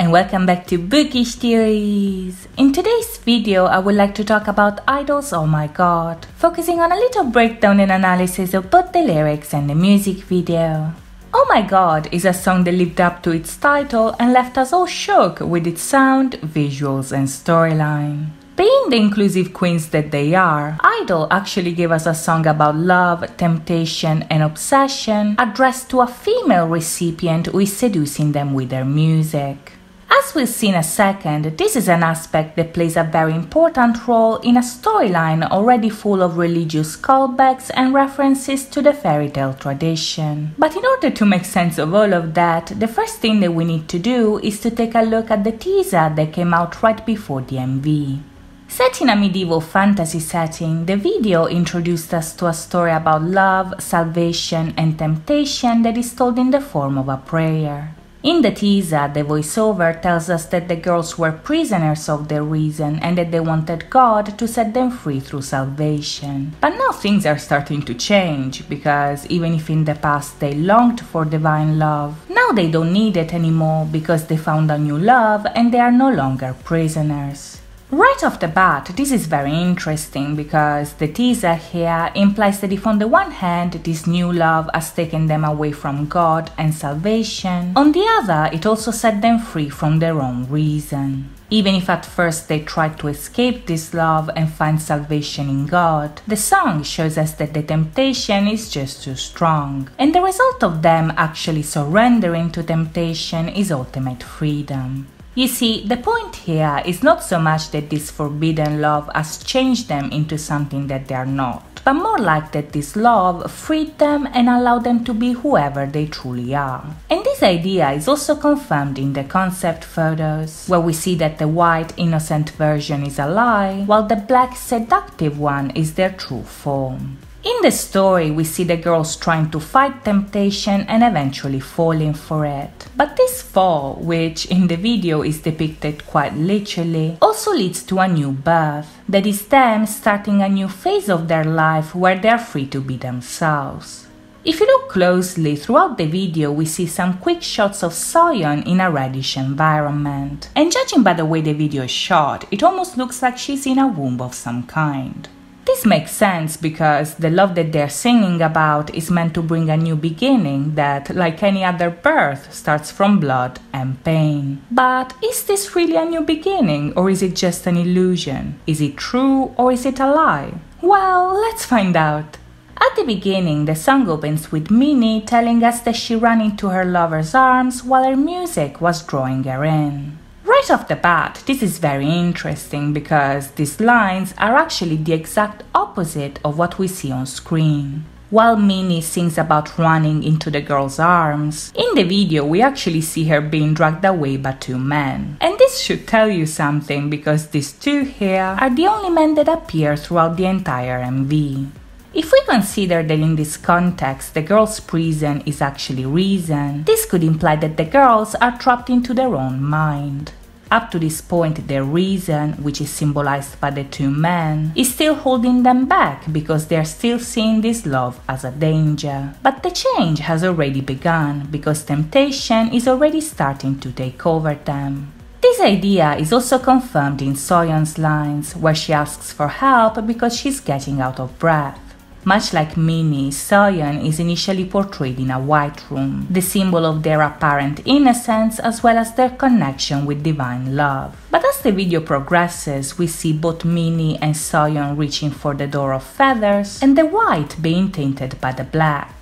and welcome back to Bookish Theories. In today's video, I would like to talk about IDLE's Oh My God, focusing on a little breakdown and analysis of both the lyrics and the music video. Oh My God is a song that lived up to its title and left us all shook with its sound, visuals and storyline. Being the inclusive queens that they are, I-DLE actually gave us a song about love, temptation and obsession addressed to a female recipient who is seducing them with their music. As we'll see in a second, this is an aspect that plays a very important role in a storyline already full of religious callbacks and references to the fairy tale tradition. But in order to make sense of all of that, the first thing that we need to do is to take a look at the teaser that came out right before the MV. Set in a medieval fantasy setting, the video introduced us to a story about love, salvation and temptation that is told in the form of a prayer. In the teaser, the voiceover tells us that the girls were prisoners of their reason and that they wanted God to set them free through salvation. But now things are starting to change, because even if in the past they longed for divine love, now they don't need it anymore because they found a new love and they are no longer prisoners. Right off the bat, this is very interesting because the teaser here implies that if on the one hand this new love has taken them away from God and salvation, on the other it also set them free from their own reason. Even if at first they tried to escape this love and find salvation in God, the song shows us that the temptation is just too strong, and the result of them actually surrendering to temptation is ultimate freedom. You see, the point here is not so much that this forbidden love has changed them into something that they are not, but more like that this love freed them and allowed them to be whoever they truly are. And this idea is also confirmed in the concept photos, where we see that the white innocent version is a lie, while the black seductive one is their true form. In the story, we see the girls trying to fight temptation and eventually falling for it. But this fall, which in the video is depicted quite literally, also leads to a new birth. That is them starting a new phase of their life where they are free to be themselves. If you look closely, throughout the video we see some quick shots of Soyeon in a reddish environment. And judging by the way the video is shot, it almost looks like she's in a womb of some kind. This makes sense because the love that they're singing about is meant to bring a new beginning that, like any other birth, starts from blood and pain. But is this really a new beginning, or is it just an illusion? Is it true or is it a lie? Well, let's find out. At the beginning, the song opens with Minnie telling us that she ran into her lover's arms while her music was drawing her in. Right off the bat, this is very interesting because these lines are actually the exact opposite of what we see on screen. While Minnie sings about running into the girl's arms, in the video we actually see her being dragged away by two men. And this should tell you something because these two here are the only men that appear throughout the entire MV. If we consider that in this context the girls' prison is actually reason, this could imply that the girls are trapped into their own mind. Up to this point, their reason, which is symbolized by the two men, is still holding them back because they are still seeing this love as a danger. But the change has already begun because temptation is already starting to take over them. This idea is also confirmed in Soyeon's lines, where she asks for help because she's getting out of breath. Much like Minnie, Soyeon is initially portrayed in a white room, the symbol of their apparent innocence as well as their connection with divine love. But as the video progresses, we see both Minnie and Soyeon reaching for the door of feathers and the white being tainted by the black.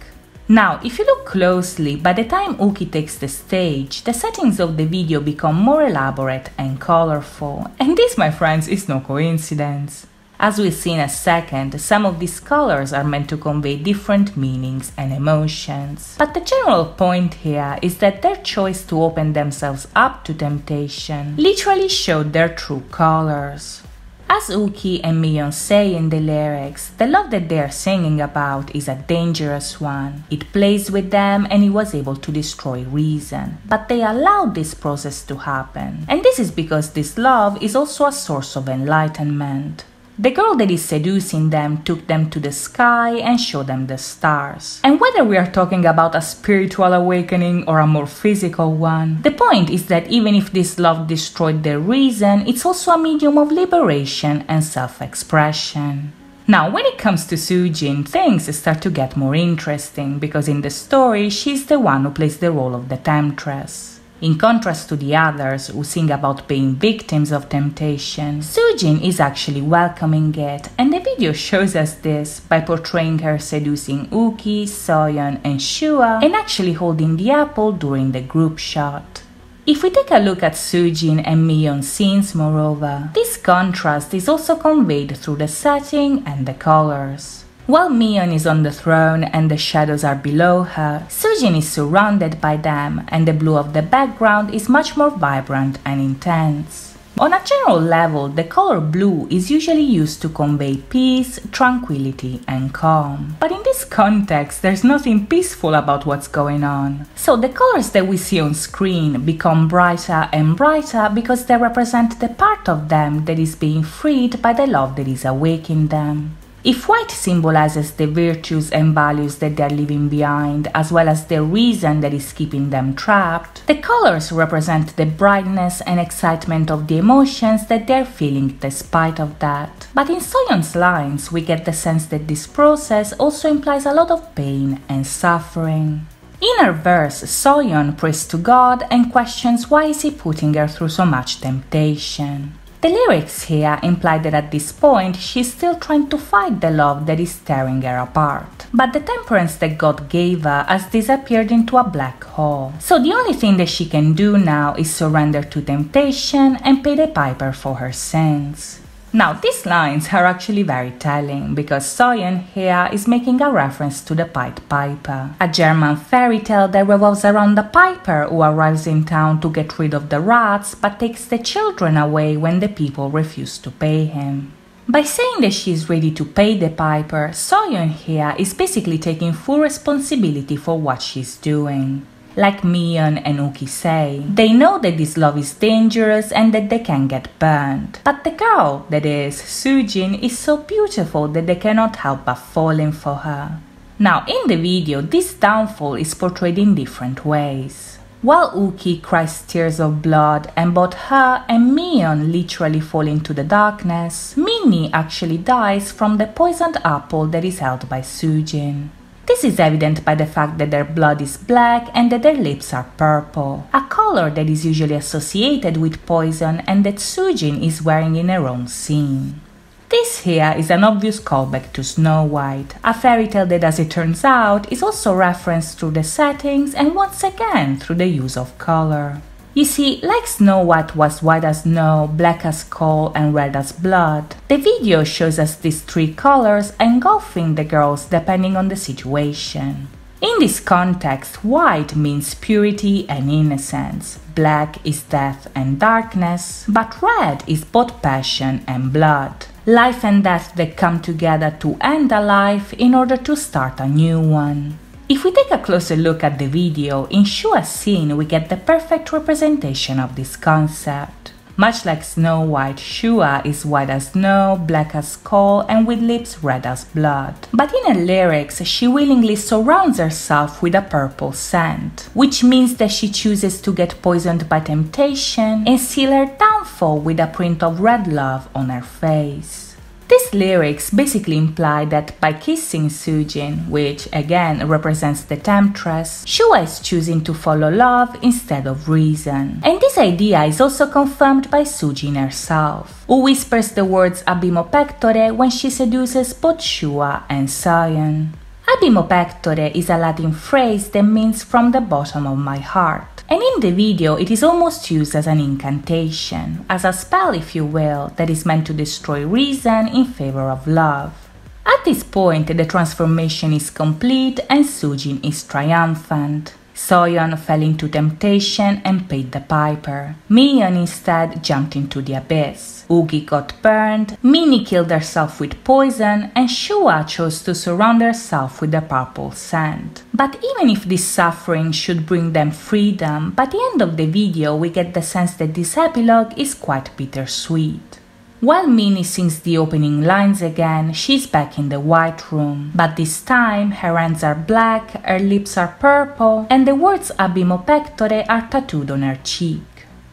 Now, if you look closely, by the time Uki takes the stage, the settings of the video become more elaborate and colorful, and this, my friends, is no coincidence. As we'll see in a second, some of these colors are meant to convey different meanings and emotions. But the general point here is that their choice to open themselves up to temptation literally showed their true colors. As Uki and Miyeon say in the lyrics, the love that they are singing about is a dangerous one. It plays with them and it was able to destroy reason. But they allowed this process to happen. And this is because this love is also a source of enlightenment. The girl that is seducing them took them to the sky and showed them the stars. And whether we are talking about a spiritual awakening or a more physical one, the point is that even if this love destroyed their reason, it's also a medium of liberation and self-expression. Now, when it comes to Soojin, things start to get more interesting because in the story, she's the one who plays the role of the temptress. In contrast to the others who sing about being victims of temptation, Soojin is actually welcoming it, and the video shows us this by portraying her seducing Uki, Soyeon, and Shua, and actually holding the apple during the group shot. If we take a look at Soojin and Miyon's scenes, moreover, this contrast is also conveyed through the setting and the colors. While Miyeon is on the throne and the shadows are below her, Soojin is surrounded by them and the blue of the background is much more vibrant and intense. On a general level, the color blue is usually used to convey peace, tranquility, and calm. But in this context, there's nothing peaceful about what's going on. So the colors that we see on screen become brighter and brighter because they represent the part of them that is being freed by the love that is awakening them. If white symbolizes the virtues and values that they are leaving behind, as well as the reason that is keeping them trapped, the colors represent the brightness and excitement of the emotions that they are feeling despite of that. But in Soyeon's lines, we get the sense that this process also implies a lot of pain and suffering. In her verse, Soyeon prays to God and questions why is he putting her through so much temptation. The lyrics here imply that at this point she's still trying to fight the love that is tearing her apart. But the temperance that God gave her has disappeared into a black hole. So the only thing that she can do now is surrender to temptation and pay the piper for her sins. Now these lines are actually very telling because Soyeon here is making a reference to the Pied Piper, a German fairy tale that revolves around a piper who arrives in town to get rid of the rats but takes the children away when the people refuse to pay him. By saying that she is ready to pay the piper, Soyeon here is basically taking full responsibility for what she's doing. Like Miyeon and Uki say, they know that this love is dangerous and that they can get burned. But the girl, that is, Soojin, is so beautiful that they cannot help but falling for her. Now, in the video, this downfall is portrayed in different ways. While Uki cries tears of blood and both her and Miyeon literally fall into the darkness, Minnie actually dies from the poisoned apple that is held by Soojin. This is evident by the fact that their blood is black and that their lips are purple, a color that is usually associated with poison and that Soojin is wearing in her own scene. This here is an obvious callback to Snow White, a fairy tale that, as it turns out, is also referenced through the settings and once again through the use of color. You see, like Snow White was white as snow, black as coal and red as blood, the video shows us these three colors engulfing the girls depending on the situation. In this context, white means purity and innocence, black is death and darkness, but red is both passion and blood, life and death that come together to end a life in order to start a new one. If we take a closer look at the video, in Shua's scene we get the perfect representation of this concept. Much like Snow White, Shua is white as snow, black as coal and with lips red as blood. But in her lyrics, she willingly surrounds herself with a purple scent, which means that she chooses to get poisoned by temptation and seal her downfall with a print of red love on her face. These lyrics basically imply that by kissing Soojin, which again represents the temptress, Shua is choosing to follow love instead of reason. And this idea is also confirmed by Soojin herself, who whispers the words Abimo pectore when she seduces both Shua and Soyeon. Abimo pectore is a Latin phrase that means from the bottom of my heart. And in the video, it is almost used as an incantation, as a spell if you will, that is meant to destroy reason in favor of love. At this point, the transformation is complete and Soojin is triumphant. Soyeon fell into temptation and paid the piper. Miyeon instead jumped into the abyss. Ugi got burned, Minnie killed herself with poison, and Shua chose to surround herself with the purple sand. But even if this suffering should bring them freedom, by the end of the video we get the sense that this epilogue is quite bittersweet. While Minnie sings the opening lines again, she's back in the White Room, but this time her hands are black, her lips are purple, and the words Abimo Pectore are tattooed on her cheek.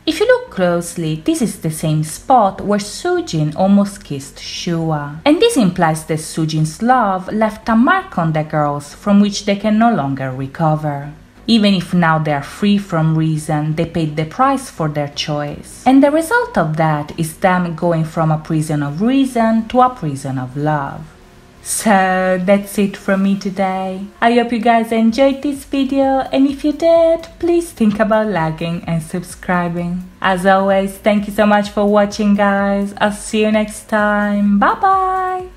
If you look closely, this is the same spot where Sujin almost kissed Shua, and this implies that Sujin's love left a mark on the girls from which they can no longer recover. Even if now they are free from reason, they paid the price for their choice. And the result of that is them going from a prison of reason to a prison of love. So that's it from me today. I hope you guys enjoyed this video, and if you did, please think about liking and subscribing. As always, thank you so much for watching, guys. I'll see you next time. Bye bye.